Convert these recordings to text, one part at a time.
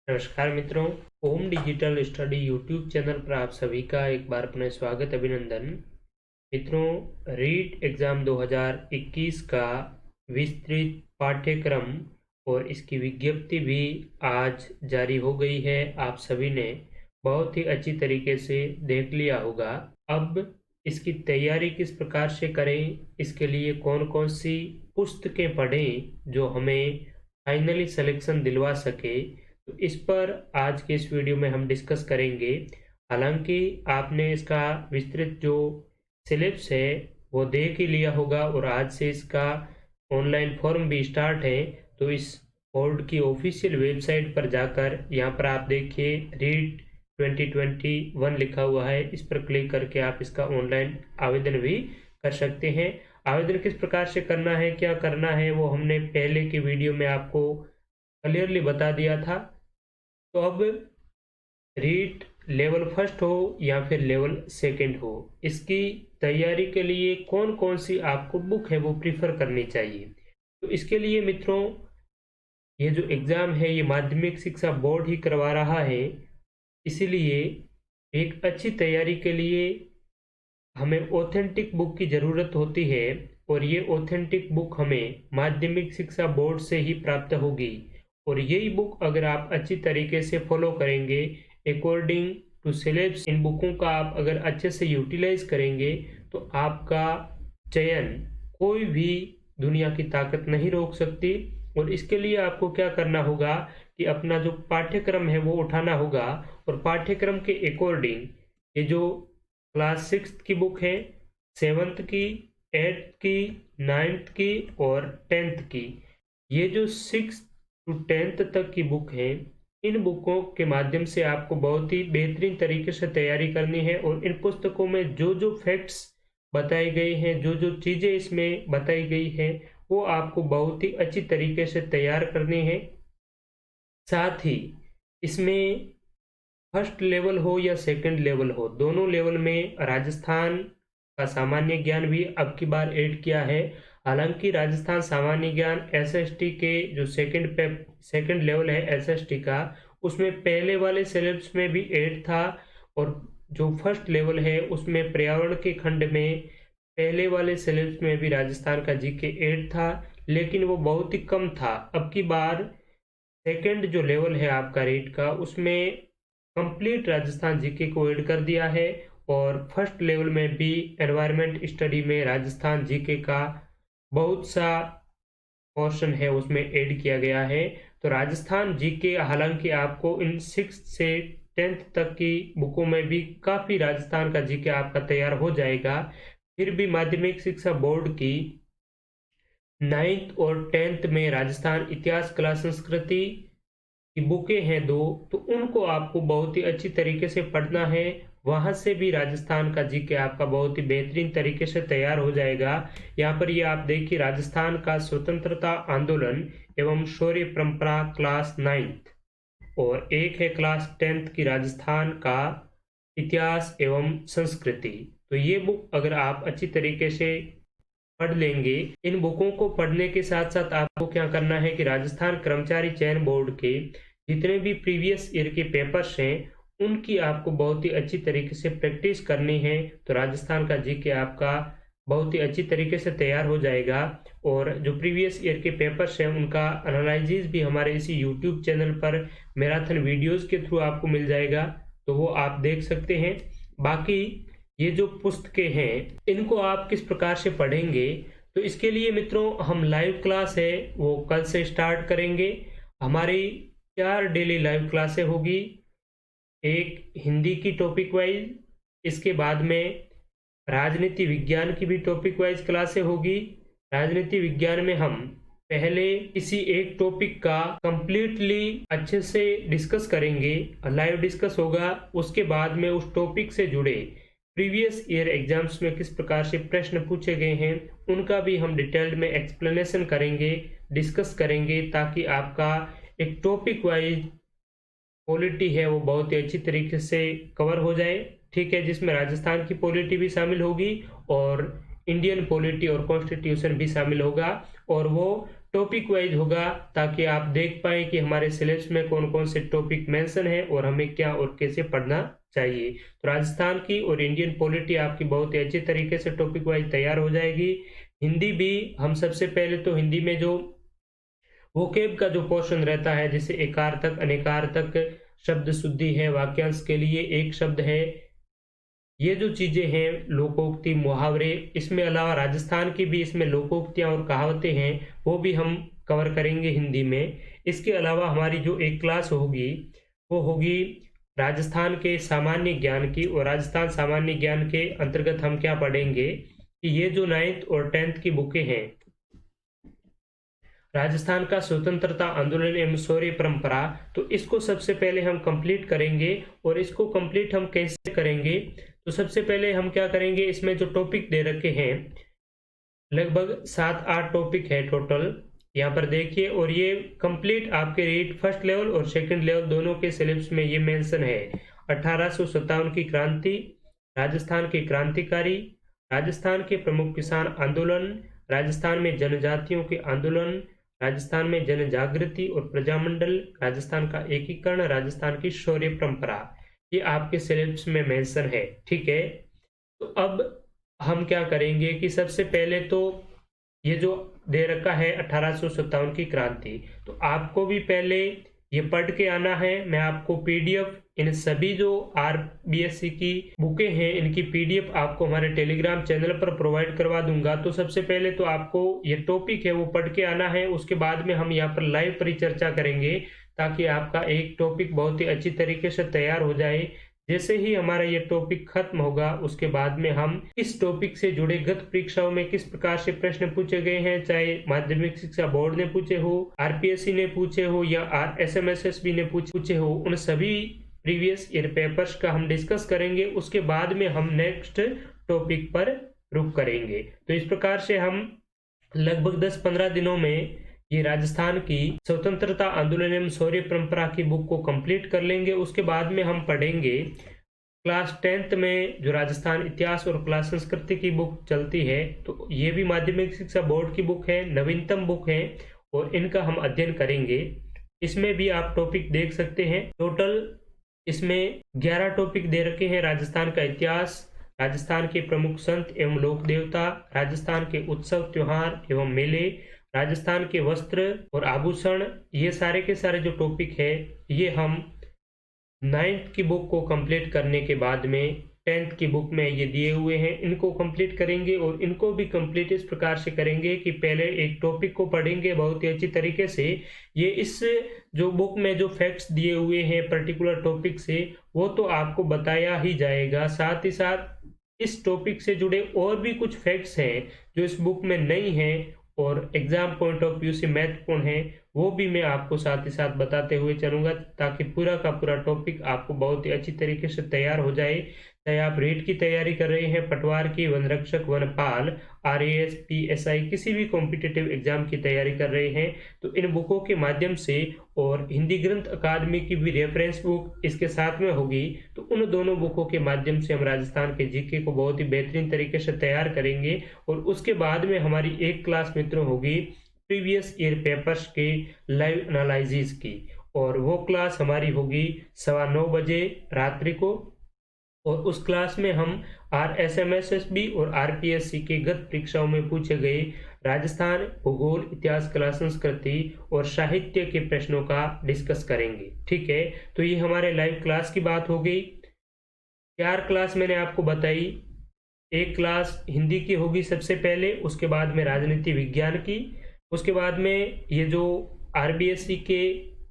नमस्कार मित्रों। ओम digital study YouTube channel पर आप सभी का एक बार पुनः स्वागत अभिनंदन। मित्रों, रीट एग्ज़ाम 2021 का विस्तृत पाठ्यक्रम और इसकी विज्ञप्ति भी आज जारी हो गई है। आप सभी ने बहुत ही अच्छी तरीके से देख लिया होगा। अब इसकी तैयारी किस प्रकार से करें, इसके लिए कौन कौन सी पुस्तकें पढ़ें जो हमें फाइनली सिलेक्शन दिलवा सके, तो इस पर आज के इस वीडियो में हम डिस्कस करेंगे। हालांकि आपने इसका विस्तृत जो सिलेबस है वो देख ही लिया होगा और आज से इसका ऑनलाइन फॉर्म भी स्टार्ट है। तो इस बोर्ड की ऑफिशियल वेबसाइट पर जाकर यहाँ पर आप देखिए रीट 2021 लिखा हुआ है, इस पर क्लिक करके आप इसका ऑनलाइन आवेदन भी कर सकते हैं। आवेदन किस प्रकार से करना है, क्या करना है, वो हमने पहले की वीडियो में आपको क्लियरली बता दिया था। तो अब रीट लेवल फर्स्ट हो या फिर लेवल सेकंड हो, इसकी तैयारी के लिए कौन कौन सी आपको बुक है वो प्रीफर करनी चाहिए। तो इसके लिए मित्रों, ये जो एग्ज़ाम है ये माध्यमिक शिक्षा बोर्ड ही करवा रहा है, इसीलिए एक अच्छी तैयारी के लिए हमें ऑथेंटिक बुक की ज़रूरत होती है और ये ऑथेंटिक बुक हमें माध्यमिक शिक्षा बोर्ड से ही प्राप्त होगी। और यही बुक अगर आप अच्छी तरीके से फॉलो करेंगे अकॉर्डिंग टू सिलेबस, इन बुकों का आप अगर अच्छे से यूटिलाइज करेंगे तो आपका चयन कोई भी दुनिया की ताकत नहीं रोक सकती। और इसके लिए आपको क्या करना होगा कि अपना जो पाठ्यक्रम है वो उठाना होगा और पाठ्यक्रम के अकॉर्डिंग ये जो क्लास 6 की बुक है, 7th की, 8th की, 9th की और 10th की, ये जो 6 to 10th तक की बुक है, इन बुकों के माध्यम से आपको बहुत ही बेहतरीन तरीके से तैयारी करनी है। और इन पुस्तकों में जो जो फैक्ट्स बताए गए हैं, जो जो चीज़ें इसमें बताई गई है, वो आपको बहुत ही अच्छी तरीके से तैयार करनी है। साथ ही इसमें फर्स्ट लेवल हो या सेकंड लेवल हो, दोनों लेवल में राजस्थान का सामान्य ज्ञान भी अब की बार ऐड किया है। हालांकि राजस्थान सामान्य ज्ञान एसएसटी के जो सेकंड लेवल है एसएसटी का, उसमें पहले वाले सिलेबस में भी ऐड था और जो फर्स्ट लेवल है उसमें पर्यावरण के खंड में पहले वाले सिलेबस में भी राजस्थान का जीके ऐड था, लेकिन वो बहुत ही कम था। अब की बार सेकंड जो लेवल है आपका रीट का, उसमें कंप्लीट राजस्थान जीके को ऐड कर दिया है और फर्स्ट लेवल में भी एनवायरनमेंट स्टडी में राजस्थान जीके का बहुत सा पोर्शन है उसमें ऐड किया गया है। तो राजस्थान जीके हालांकि आपको इन 6 से 10th तक की बुकों में भी काफ़ी राजस्थान का जीके आपका तैयार हो जाएगा, फिर भी माध्यमिक शिक्षा बोर्ड की 9th और 10th में राजस्थान इतिहास, कला, संस्कृति की बुकें हैं 2, तो उनको आपको बहुत ही अच्छी तरीके से पढ़ना है। वहाँ से भी राजस्थान का जीके आपका बहुत ही बेहतरीन तरीके से तैयार हो जाएगा। यहाँ पर ये आप देखिए राजस्थान का स्वतंत्रता आंदोलन एवं शौर्य परंपरा क्लास 9th और एक है क्लास 10th की राजस्थान का इतिहास एवं संस्कृति। तो ये बुक अगर आप अच्छी तरीके से पढ़ लेंगे, इन बुकों को पढ़ने के साथ साथ आपको क्या करना है कि राजस्थान कर्मचारी चयन बोर्ड के जितने भी प्रीवियस ईयर के पेपर्स हैं उनकी आपको बहुत ही अच्छी तरीके से प्रैक्टिस करनी है। तो राजस्थान का जीके आपका बहुत ही अच्छी तरीके से तैयार हो जाएगा और जो प्रीवियस ईयर के पेपर्स हैं उनका एनालिसिस भी हमारे इसी यूट्यूब चैनल पर मैराथन वीडियोस के थ्रू आपको मिल जाएगा, तो वो आप देख सकते हैं। बाकी ये जो पुस्तकें हैं इनको आप किस प्रकार से पढ़ेंगे, तो इसके लिए मित्रों हम लाइव क्लास है वो कल से स्टार्ट करेंगे। हमारी 4 डेली लाइव क्लासें होगी, एक हिंदी की टॉपिक वाइज, इसके बाद में राजनीति विज्ञान की भी टॉपिक वाइज क्लासें होगी। राजनीति विज्ञान में हम पहले किसी एक टॉपिक का कंप्लीटली अच्छे से डिस्कस करेंगे, लाइव डिस्कस होगा। उसके बाद में उस टॉपिक से जुड़े प्रीवियस ईयर एग्जाम्स में किस प्रकार से प्रश्न पूछे गए हैं उनका भी हम डिटेल्ड में एक्सप्लेनेशन करेंगे, डिस्कस करेंगे, ताकि आपका एक टॉपिक वाइज पॉलिटी है वो बहुत ही अच्छी तरीके से कवर हो जाए। ठीक है, जिसमें राजस्थान की पॉलिटी भी शामिल होगी और इंडियन पॉलिटी और कॉन्स्टिट्यूशन भी शामिल होगा और वो टॉपिक वाइज होगा, ताकि आप देख पाए कि हमारे सिलेबस में कौन कौन से टॉपिक मेंशन है और हमें क्या और कैसे पढ़ना चाहिए। तो राजस्थान की और इंडियन पॉलिटी आपकी बहुत ही अच्छी तरीके से टॉपिक वाइज तैयार हो जाएगी। हिंदी भी हम सबसे पहले तो हिंदी में जो वोकेब का जो पोर्शन रहता है, जैसे एकार्थक, अनेकार्थक, शब्द शुद्धि है, वाक्यांश के लिए एक शब्द है, ये जो चीजें हैं, लोकोक्ति, मुहावरे, इसमें अलावा राजस्थान की भी इसमें लोकोक्तियां और कहावतें हैं, वो भी हम कवर करेंगे हिंदी में। इसके अलावा हमारी जो एक क्लास होगी वो होगी राजस्थान के सामान्य ज्ञान की, और राजस्थान सामान्य ज्ञान के अंतर्गत हम क्या पढ़ेंगे कि ये जो 9th और 10th की बुकें हैं, राजस्थान का स्वतंत्रता आंदोलन एवं शौर्य परंपरा, तो इसको सबसे पहले हम कंप्लीट करेंगे। और इसको कंप्लीट हम कैसे करेंगे, तो सबसे पहले हम क्या करेंगे, इसमें जो टॉपिक दे रखे हैं लगभग 7-8 टॉपिक है टोटल, यहाँ पर देखिए। और ये कंप्लीट आपके रीड फर्स्ट लेवल और सेकंड लेवल दोनों के सिलेबस में ये मेंशन है। 1857 की क्रांति, राजस्थान के क्रांतिकारी, राजस्थान के प्रमुख किसान आंदोलन, राजस्थान में जनजातियों के आंदोलन, राजस्थान में जन जागृति और प्रजामंडल, राजस्थान का एकीकरण, राजस्थान की शौर्य परंपरा, ये आपके सिलेबस में मेंशन है। ठीक है, तो अब हम क्या करेंगे कि सबसे पहले तो ये जो दे रखा है 1857 की क्रांति, तो आपको भी पहले ये पढ़ के आना है। मैं आपको पीडीएफ इन सभी जो आरबीएससी की बुकें हैं, इनकी पीडीएफ आपको हमारे टेलीग्राम चैनल पर प्रोवाइड करवा दूंगा। तो सबसे पहले तो आपको ये टॉपिक है वो पढ़ के आना है, उसके बाद में हम यहाँ पर लाइव परिचर्चा करेंगे, ताकि आपका एक टॉपिक बहुत ही अच्छी तरीके से तैयार हो जाए। जैसे ही हमारा ये टॉपिक खत्म होगा, उसके बाद में हम इस टॉपिक से जुड़े गत परीक्षाओं में किस प्रकार से प्रश्न पूछे गए हैं, चाहे माध्यमिक शिक्षा बोर्ड ने पूछे हो, आरपीएससी ने पूछे हो या आरएसएमएसएसबी ने पूछे हो, उन सभी प्रीवियस ईयर पेपर्स का हम डिस्कस करेंगे। उसके बाद में हम नेक्स्ट टॉपिक पर रुक करेंगे। तो इस प्रकार से हम लगभग 10-15 दिनों में ये राजस्थान की स्वतंत्रता आंदोलन एवं शौर्य परंपरा की बुक को कंप्लीट कर लेंगे। उसके बाद में हम पढ़ेंगे क्लास 10th में जो राजस्थान इतिहास और कला संस्कृति की बुक चलती है, तो ये भी माध्यमिक शिक्षा बोर्ड की बुक है, नवीनतम बुक है, और इनका हम अध्ययन करेंगे। इसमें भी आप टॉपिक देख सकते हैं। टोटल इसमें 11 टॉपिक दे रखे हैं। राजस्थान का इतिहास, राजस्थान के प्रमुख संत एवं लोक देवता, राजस्थान के उत्सव त्योहार एवं मेले, राजस्थान के वस्त्र और आभूषण, ये सारे के सारे जो टॉपिक है, ये हम 9th की बुक को कंप्लीट करने के बाद में 10th की बुक में ये दिए हुए हैं, इनको कंप्लीट करेंगे। और इनको भी कंप्लीट इस प्रकार से करेंगे कि पहले एक टॉपिक को पढ़ेंगे बहुत ही अच्छी तरीके से। ये इस जो बुक में जो फैक्ट्स दिए हुए हैं पर्टिकुलर टॉपिक से, वो तो आपको बताया ही जाएगा, साथ ही साथ इस टॉपिक से जुड़े और भी कुछ फैक्ट्स हैं जो इस बुक में नहीं है और एग्जाम पॉइंट ऑफ व्यू से महत्वपूर्ण है, वो भी मैं आपको साथ ही साथ बताते हुए चलूंगा, ताकि पूरा का पूरा टॉपिक आपको बहुत ही अच्छी तरीके से तैयार हो जाए। चाहे आप रेट की तैयारी कर रहे हैं, पटवार की, वन रक्षक, वनपाल, आरएएस, पीएसआई, किसी भी कॉम्पिटिटिव एग्जाम की तैयारी कर रहे हैं, तो इन बुकों के माध्यम से, और हिंदी ग्रंथ अकादमी की भी रेफरेंस बुक इसके साथ में होगी, तो उन दोनों बुकों के माध्यम से हम राजस्थान के जीके को बहुत ही बेहतरीन तरीके से तैयार करेंगे। और उसके बाद में हमारी एक क्लास मित्रों होगी प्रीवियस ईयर पेपर्स के लाइव एनालिसिस की, और वो क्लास हमारी होगी 9:15 बजे रात्रि को। और उस क्लास में हम आरएसएमएसएसबी और आरपीएससी के गत परीक्षाओं में पूछे गए राजस्थान, भूगोल, इतिहास, कला संस्कृति और साहित्य के प्रश्नों का डिस्कस करेंगे। ठीक है, तो ये हमारे लाइव क्लास की बात हो गई। 4 क्लास मैंने आपको बताई। एक क्लास हिंदी की होगी सबसे पहले, उसके बाद में राजनीति विज्ञान की, उसके बाद में ये जो आरबीएससी के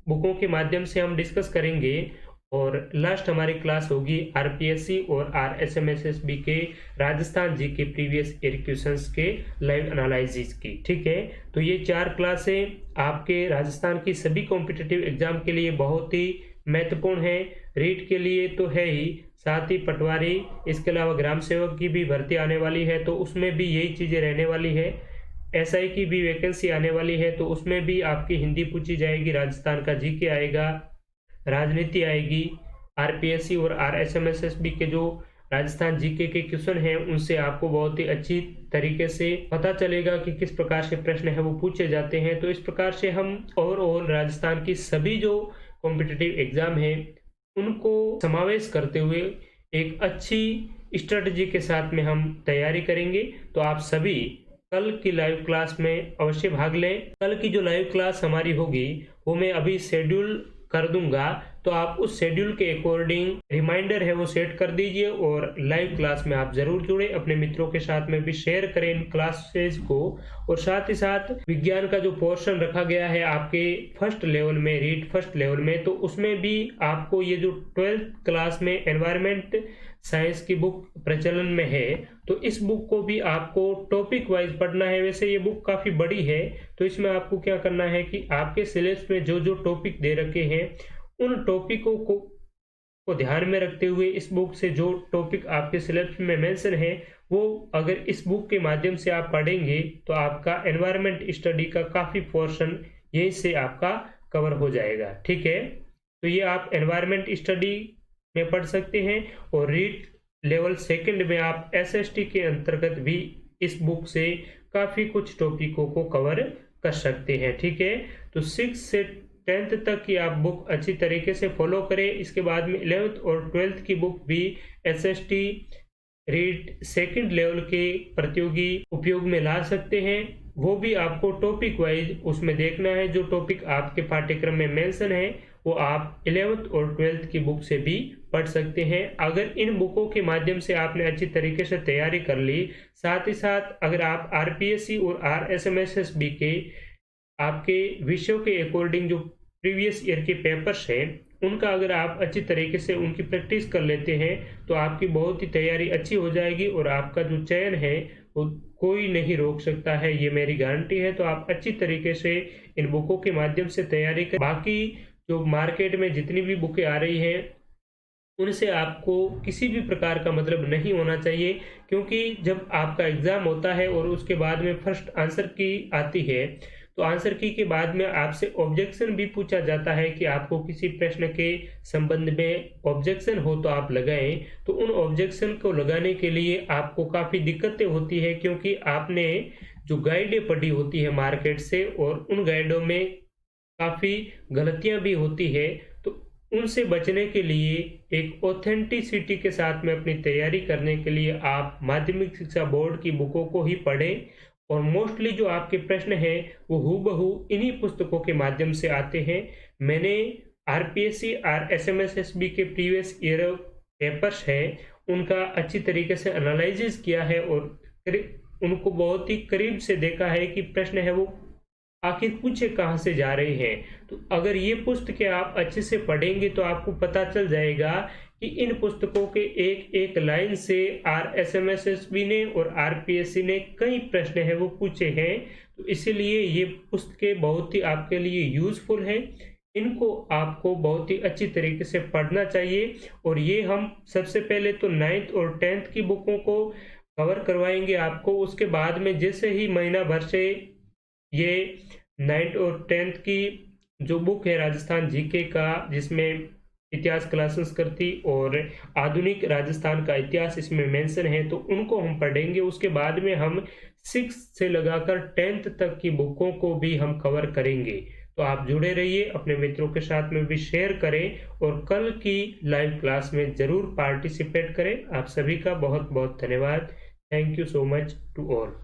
बुकों के माध्यम से हम डिस्कस करेंगे, और लास्ट हमारी क्लास होगी आरपीएससी और आरएसएमएसएसबी के राजस्थान जी के प्रीवियस ईयर क्वेश्चंस के लाइव एनालिसिस की। ठीक है, तो ये 4 क्लासें आपके राजस्थान की सभी कॉम्पिटिटिव एग्जाम के लिए बहुत ही महत्वपूर्ण है। रीट के लिए तो है ही, साथ ही पटवारी, इसके अलावा ग्राम सेवक की भी भर्ती आने वाली है, तो उसमें भी यही चीजें रहने वाली है। एसआई की भी वैकेंसी आने वाली है, तो उसमें भी आपकी हिंदी पूछी जाएगी, राजस्थान का जीके आएगा, राजनीति आएगी, आरपीएससी और आरएसएमएसएसबी के जो राजस्थान जीके के क्वेश्चन हैं उनसे आपको बहुत ही अच्छी तरीके से पता चलेगा कि किस प्रकार से प्रश्न है वो पूछे जाते हैं। तो इस प्रकार से हम ओवरऑल राजस्थान की सभी जो कॉम्पिटिटिव एग्जाम है उनको समावेश करते हुए एक अच्छी स्ट्रेटजी के साथ में हम तैयारी करेंगे। तो आप सभी कल की लाइव क्लास में अवश्य भाग लें। कल की जो लाइव क्लास हमारी होगी वो मैं अभी शेड्यूल कर दूंगा, तो आप उस शेड्यूल के अकॉर्डिंग रिमाइंडर है वो सेट कर दीजिए और लाइव क्लास में आप जरूर जुड़े। अपने मित्रों के साथ में भी शेयर करें इन क्लासेस को। और साथ ही साथ विज्ञान का जो पोर्शन रखा गया है आपके फर्स्ट लेवल में, रीड फर्स्ट लेवल में, तो उसमें भी आपको ये जो 12th क्लास में एनवायरमेंट साइंस की बुक प्रचलन में है, तो इस बुक को भी आपको टॉपिक वाइज पढ़ना है। वैसे ये बुक काफी बड़ी है, तो इसमें आपको क्या करना है कि आपके सिलेबस में जो जो टॉपिक दे रखे हैं उन टॉपिकों को ध्यान में रखते हुए इस बुक से जो टॉपिक आपके सिलेबस में मेंशन है वो अगर इस बुक के माध्यम से आप पढ़ेंगे तो आपका एनवायरमेंट स्टडी का काफी पोर्शन यहीं से आपका कवर हो जाएगा। ठीक है, तो ये आप एनवायरमेंट स्टडी में पढ़ सकते हैं और रीड लेवल सेकंड में आप एसएसटी के अंतर्गत भी इस बुक से काफी कुछ टॉपिकों को कवर कर सकते हैं। ठीक है, तो 6 से 10th तक की आप बुक अच्छी तरीके से फॉलो करें। इसके बाद में 11th और 12th की बुक भी एसएसटी रीड सेकंड लेवल के प्रतियोगी उपयोग में ला सकते हैं। वो भी आपको टॉपिक वाइज उसमें देखना है, जो टॉपिक आपके पाठ्यक्रम में मेंशन है वो आप 11th और 12th की बुक से भी पढ़ सकते हैं। अगर इन बुकों के माध्यम से आपने अच्छी तरीके से तैयारी कर ली, साथ ही साथ अगर आप आरपीएससी और आरएसएमएसएसबी के आपके विषयों के अकॉर्डिंग जो प्रीवियस ईयर के पेपर्स हैं उनका अगर आप अच्छी तरीके से उनकी प्रैक्टिस कर लेते हैं तो आपकी बहुत ही तैयारी अच्छी हो जाएगी और आपका जो चयन है वो कोई नहीं रोक सकता है, ये मेरी गारंटी है। तो आप अच्छी तरीके से इन बुकों के माध्यम से तैयारी करें। बाकी जो मार्केट में जितनी भी बुकें आ रही हैं उनसे आपको किसी भी प्रकार का मतलब नहीं होना चाहिए, क्योंकि जब आपका एग्जाम होता है और उसके बाद में फर्स्ट आंसर की आती है तो आंसर की के बाद में आपसे ऑब्जेक्शन भी पूछा जाता है कि आपको किसी प्रश्न के संबंध में ऑब्जेक्शन हो तो आप लगाएं। तो उन ऑब्जेक्शन को लगाने के लिए आपको काफी दिक्कतें होती है, क्योंकि आपने जो गाइडें पढ़ी होती है मार्केट से और उन गाइडों में काफी गलतियां भी होती है। तो उनसे बचने के लिए एक ऑथेंटिसिटी के साथ में अपनी तैयारी करने के लिए आप माध्यमिक शिक्षा बोर्ड की बुकों को ही पढ़ें और मोस्टली जो आपके प्रश्न हैं वो हूबहू इन्हीं पुस्तकों के माध्यम से आते हैं। मैंने आरपीएससी आरएसएमएसएसबी के प्रीवियस ईयर पेपर्स हैं उनका अच्छी तरीके से एनालिसिस किया है और उनको बहुत ही करीब से देखा है कि प्रश्न है वो आखिर पूछे कहाँ से जा रहे हैं। तो अगर ये पुस्तकें आप अच्छे से पढ़ेंगे तो आपको पता चल जाएगा कि इन पुस्तकों के एक एक लाइन से आरएसएमएसएसबी ने और आरपीएससी ने कई प्रश्न है वो पूछे हैं। तो इसीलिए ये पुस्तकें बहुत ही आपके लिए यूजफुल हैं। इनको आपको बहुत ही अच्छी तरीके से पढ़ना चाहिए। और ये हम सबसे पहले तो 9th और 10th की बुकों को कवर करवाएंगे आपको। उसके बाद में जैसे ही महीना भर से ये 9th और 10th की जो बुक है राजस्थान जीके का, जिसमें इतिहास कला संस्कृति और आधुनिक राजस्थान का इतिहास इसमें मेंशन है, तो उनको हम पढ़ेंगे। उसके बाद में हम 6 से लगाकर 10th तक की बुकों को भी हम कवर करेंगे। तो आप जुड़े रहिए, अपने मित्रों के साथ में भी शेयर करें और कल की लाइव क्लास में जरूर पार्टिसिपेट करें। आप सभी का बहुत बहुत धन्यवाद। Thank you so much to all.